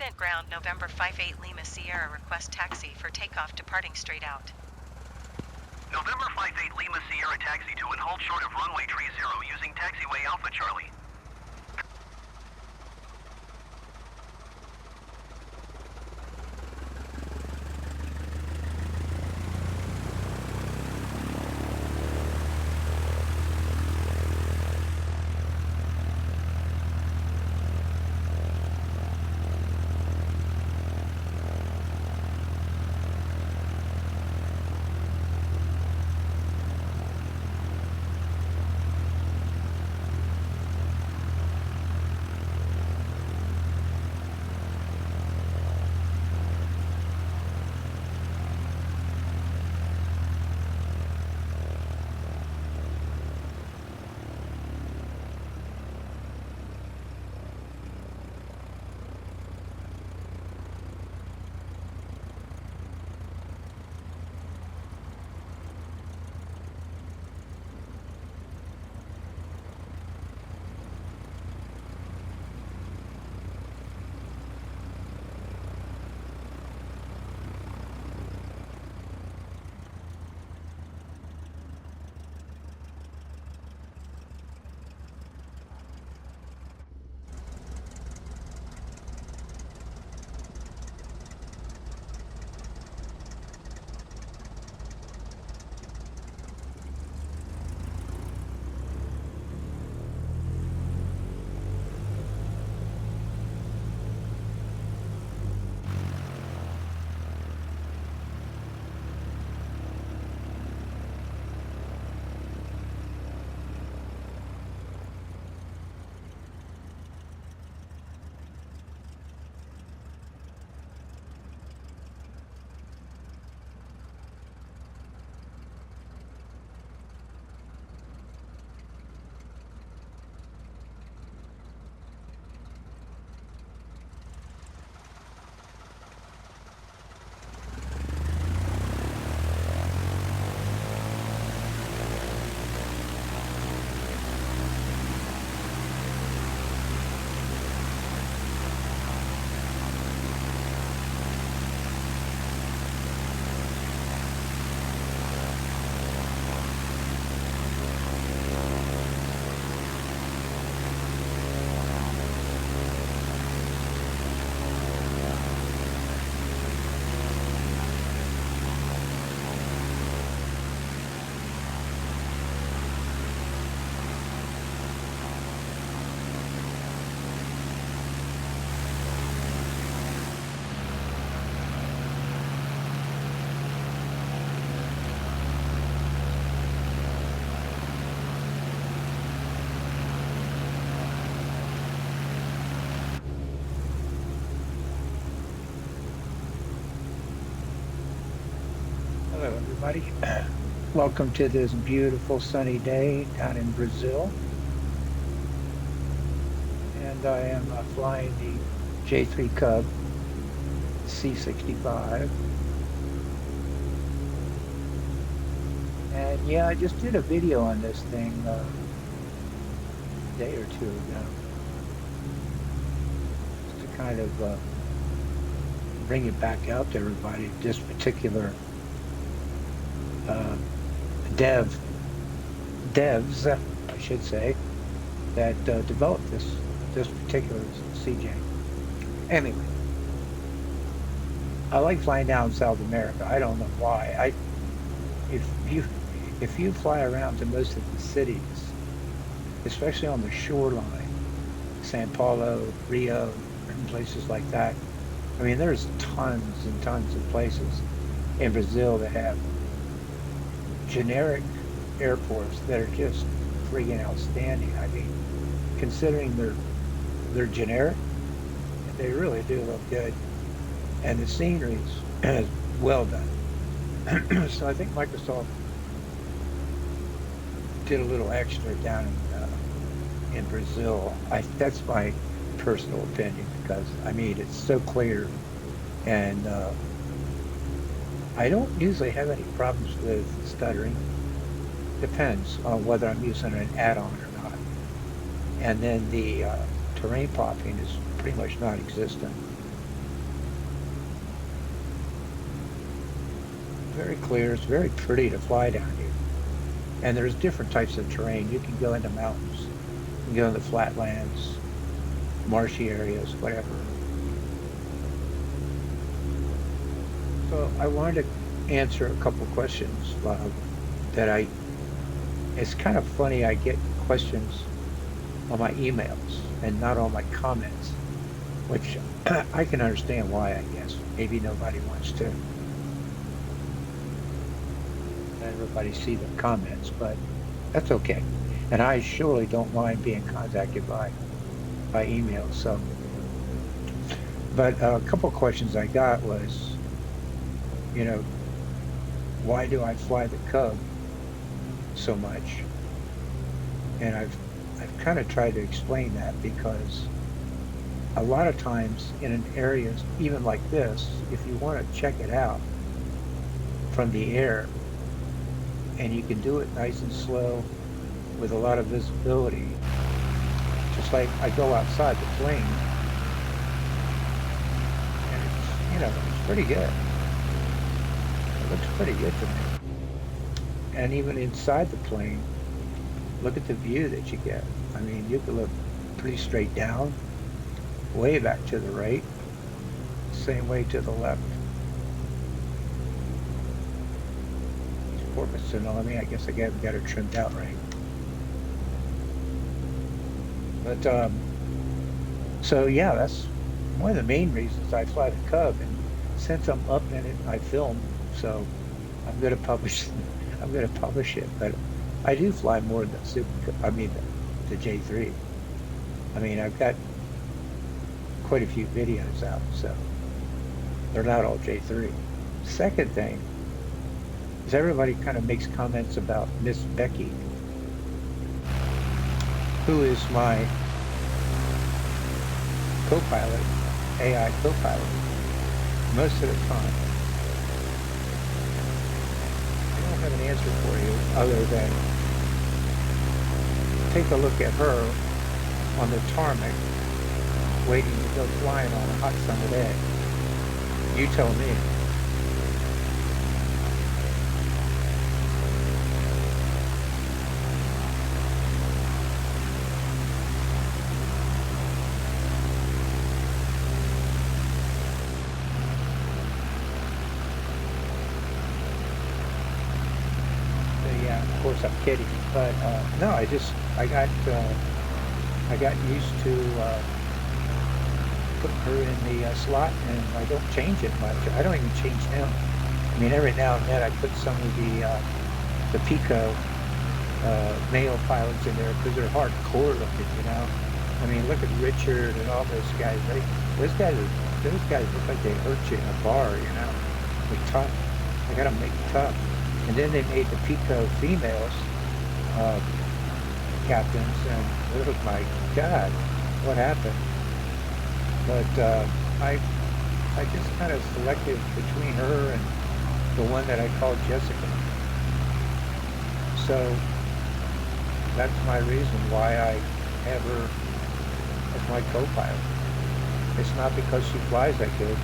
Incident ground November 58 Lima Sierra request taxi for takeoff departing straight out. November 58 Lima Sierra taxi to and hold short of runway 30 using taxiway Alpha Charlie. Hello, everybody. Welcome to this beautiful sunny day down in Brazil. And I am flying the J3 Cub C65. And yeah, I just did a video on this thing a day or two ago. Just to kind of bring it back out to everybody, this particular devs, I should say, that developed this particular CJ. Anyway, I like flying down South America. I don't know why. If you fly around to most of the cities, especially on the shoreline, Sao Paulo, Rio, and places like that, I mean, there's tons and tons of places in Brazil that have generic airports that are just friggin' outstanding. I mean, considering they're generic, they really do look good, and the scenery is well done. So I think Microsoft did a little extra down in Brazil. That's my personal opinion, because I mean, it's so clear, and I don't usually have any problems with stuttering. Depends on whether I'm using an add-on or not. And then the terrain popping is pretty much non-existent. very clear. It's very pretty to fly down here. And there's different types of terrain. You can go into mountains, you can go into flatlands, marshy areas, whatever. So I wanted to answer a couple questions that it's kind of funny. I get questions on my emails and not on my comments, which I can understand why, I guess. Maybe nobody wants to let everybody see the comments, but that's okay. And I surely don't mind being contacted by email. So, but a couple questions I got was, you know, why do I fly the Cub so much? And I've kind of tried to explain that because a lot of times in an area even like this, if you want to check it out from the air, and you can do it nice and slow with a lot of visibility, just like I go outside the plane, and it's pretty good. It looks pretty good to me. And even inside the plane, look at the view that you get. I mean, you can look pretty straight down, way back to the right, same way to the left. These porpoises on me, I guess I haven't got it trimmed out right. But so yeah, that's one of the main reasons I fly the Cub. And since I'm up in it, I film, so I'm going to publish. I'm going to publish it, but I do fly more than the J3. I mean, I've got quite a few videos out, so they're not all J3. Second thing is everybody kind of makes comments about Miss Becky, who is my co-pilot, AI co-pilot, most of the time. I don't have an answer for you other than take a look at her on the tarmac waiting to go flying on a hot summer day. You tell me. Yeah, of course I'm kidding, but no, I got used to putting her in the slot, and I don't change it much. I don't even change them. I mean, every now and then I put some of the Pico male pilots in there because they're hardcore looking, you know. I mean, look at Richard and all those guys. Those guys look like they hurt you in a bar, you know. They're tough. I got to make it tough. And then they made the Pico females captains, and oh my God, what happened? But I just kind of selected between her and the one that I called Jessica. So that's my reason why I have her as my co-pilot. It's not because she flies that good.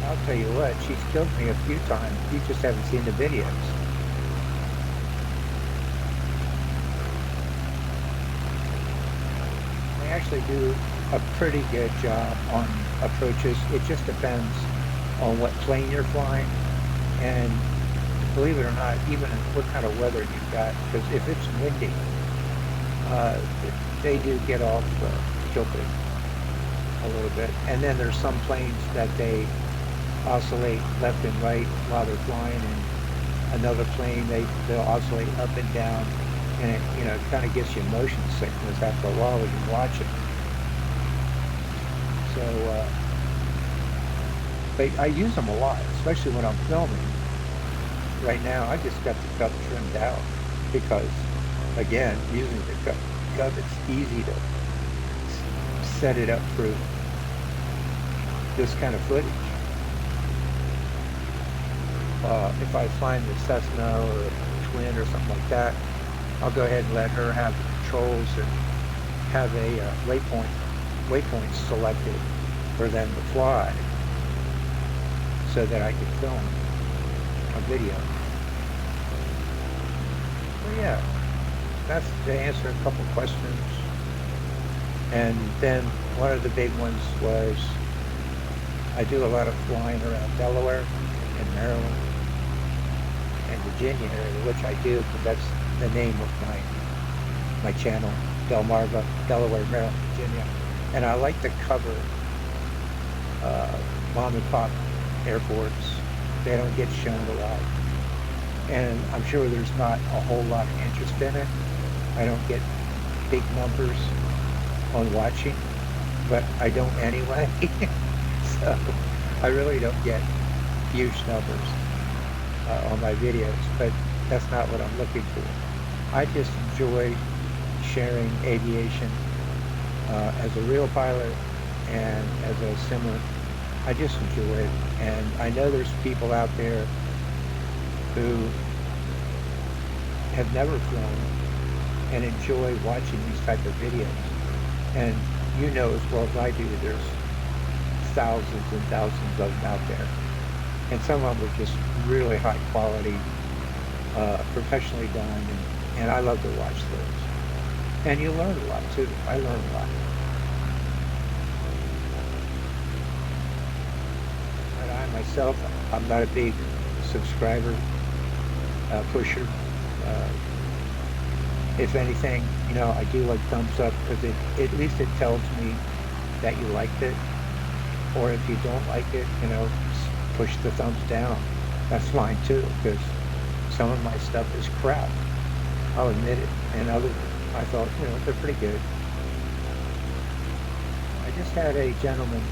I'll tell you what, she's killed me a few times. You just haven't seen the videos. They actually do a pretty good job on approaches. It just depends on what plane you're flying, and believe it or not, even what kind of weather you've got, because if it's windy, they do get off kilter a little bit. And then there's some planes that they oscillate left and right while they're flying, and another plane they'll oscillate up and down, and it kind of gets you motion sickness after a while when you watch it. So but I use them a lot, especially when I'm filming. Right now I just got the Cub trimmed out because, again, using the Cub, it's easy to set it up for this kind of footage. If I find the Cessna or a Twin or something like that, I'll go ahead and let her have the controls and have a waypoint selected for them to fly. so that I could film a video. So yeah, that's to answer a couple questions. And then one of the big ones was I do a lot of flying around Delaware and Maryland and Virginia area, which I do because that's the name of my channel, Delmarva, Delaware, Maryland, Virginia. And I like to cover mom and pop airports. They don't get shown a lot. And I'm sure there's not a whole lot of interest in it. I don't get big numbers on watching, but I don't anyway. So I really don't get huge numbers on my videos, but that's not what I'm looking for. I just enjoy sharing aviation as a real pilot and as a simmer. I just enjoy it, and I know there's people out there who have never flown and enjoy watching these type of videos. And you know as well as I do, there's thousands and thousands of them out there. And some of them are just really high quality, professionally done, and I love to watch those. And you learn a lot too. I learn a lot. But I myself, I'm not a big subscriber pusher. If anything, you know, I do like thumbs up because at least it tells me that you liked it. Or if you don't like it, you know, push the thumbs down. That's fine too, because some of my stuff is crap. I'll admit it. And others, I thought, you know, they're pretty good. I just had a gentleman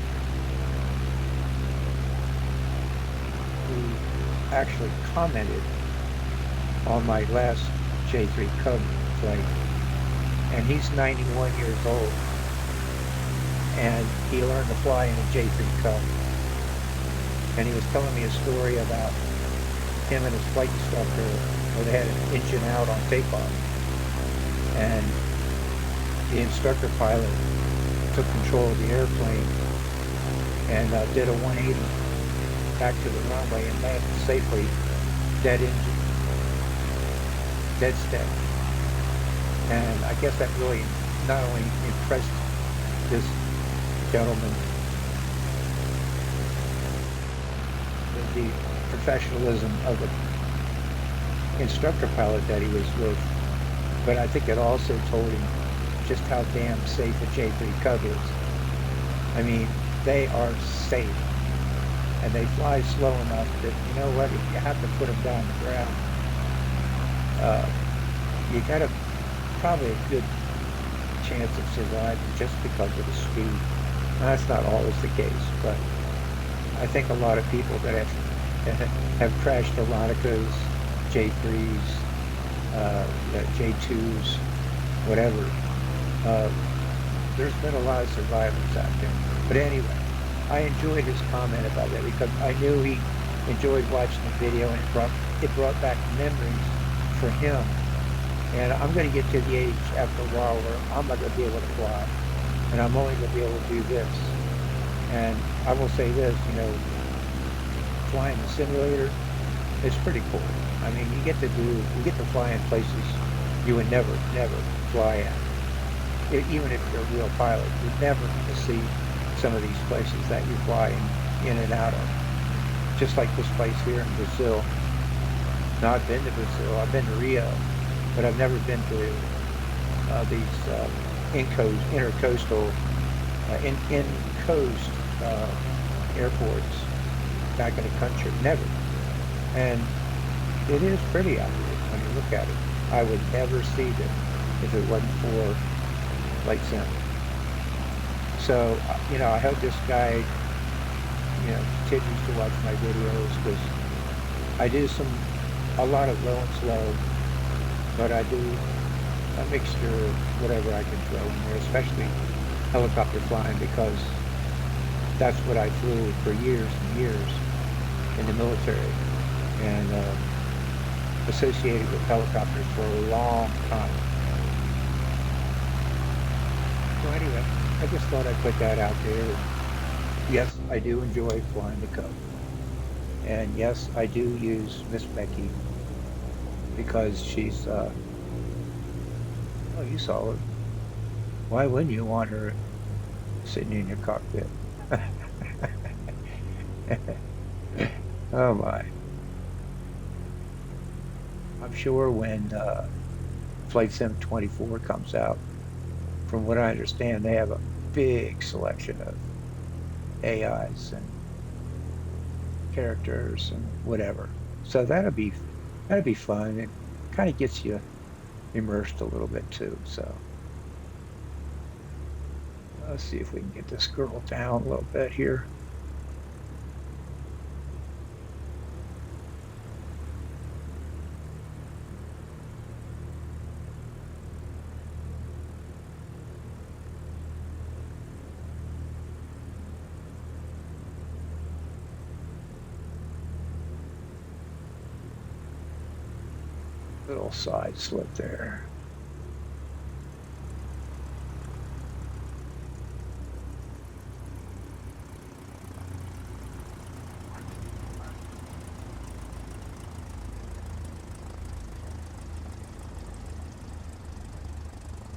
who actually commented on my last J3 Cub flight, and he's 91 years old, and he learned to fly in a J3 Cub, and he was telling me a story about him and his flight instructor where they had an engine out on takeoff, and the instructor pilot took control of the airplane and did a 180 back to the runway and landed safely, dead engine, dead steady. And I guess that really not only impressed this gentleman with the professionalism of the instructor pilot that he was with, but I think it also told him just how damn safe a J3 Cub is. I mean, they are safe, and they fly slow enough that, you know what, if you have to put them down the ground, you got a probably a good chance of surviving just because of the speed. Now, that's not always the case, but I think a lot of people that have crashed Eroticas, J3s, J2s, whatever, there's been a lot of survivors out there. But anyway, I enjoyed his comment about that because I knew he enjoyed watching the video, and it brought back memories for him. And I'm going to get to the age after a while where I'm not going to be able to fly, and I'm only going to be able to do this. And I will say this, you know, flying the simulator is pretty cool. I mean, you get to fly in places you would never fly at. Even if you're a real pilot, you're never going to see some of these places that you fly in and out of. Just like this place here in Brazil. Now, I've been to Brazil, I've been to Rio, but I've never been to these intercoastal, in-coast airports back in the country. Never. And it is pretty out here when you look at it. I would never see them if it wasn't for Flight Sim. So, you know, I hope this guy, you know, continues to watch my videos, because I do a lot of low and slow, but I do a mixture of whatever I can throw in there, especially helicopter flying, because that's what I flew for years and years in the military, and associated with helicopters for a long time. So anyway, I just thought I'd put that out there. Yes, I do enjoy flying the Cub. And yes, I do use Miss Becky because she's, oh, you saw her. Why wouldn't you want her sitting in your cockpit? Oh my. I'm sure when Flight Sim 24 comes out, from what I understand, they have a big selection of AIs and characters and whatever. So that'll be fun. It kind of gets you immersed a little bit too. So let's see if we can get this girl down a little bit here. Little side slip there.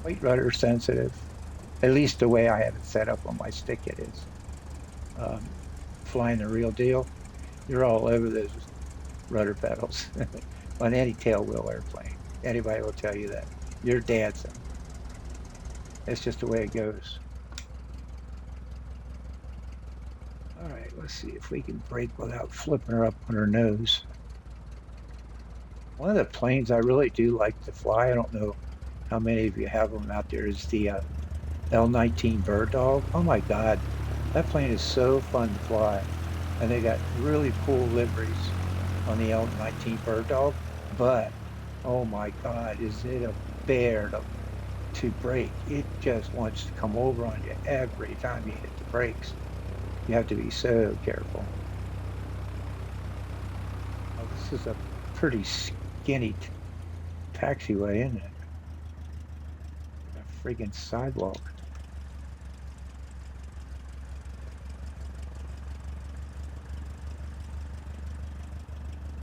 Quite rudder sensitive. At least the way I have it set up on my stick, it is. Um, Flying the real deal, you're all over those rudder pedals on any tailwheel airplane. Anybody will tell you that. You're dancing. It's just the way it goes. All right, let's see if we can brake without flipping her up on her nose. One of the planes I really do like to fly, I don't know how many of you have them out there, is the L-19 Bird Dog. Oh my God, that plane is so fun to fly. And they got really cool liveries on the L-19 Bird Dog. But, oh my God, is it a bear to brake? It just wants to come over on you every time you hit the brakes. You have to be so careful. Oh, this is a pretty skinny taxiway, isn't it? A freaking sidewalk.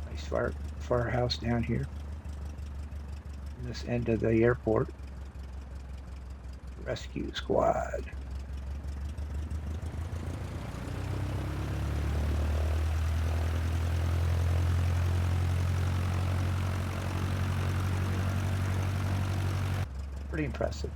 Nice firehouse down here in this end of the airport. Rescue squad. Pretty impressive.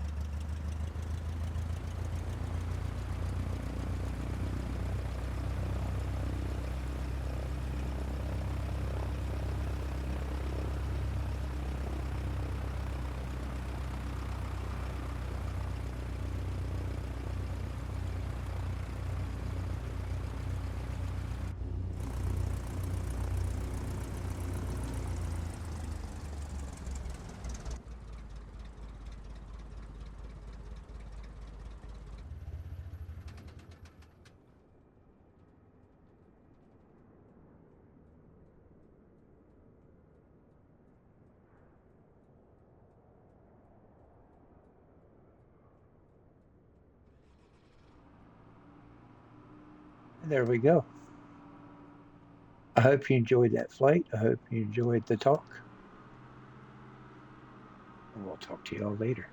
And there we go. I hope you enjoyed that flight. I hope you enjoyed the talk. And we'll talk to you all later.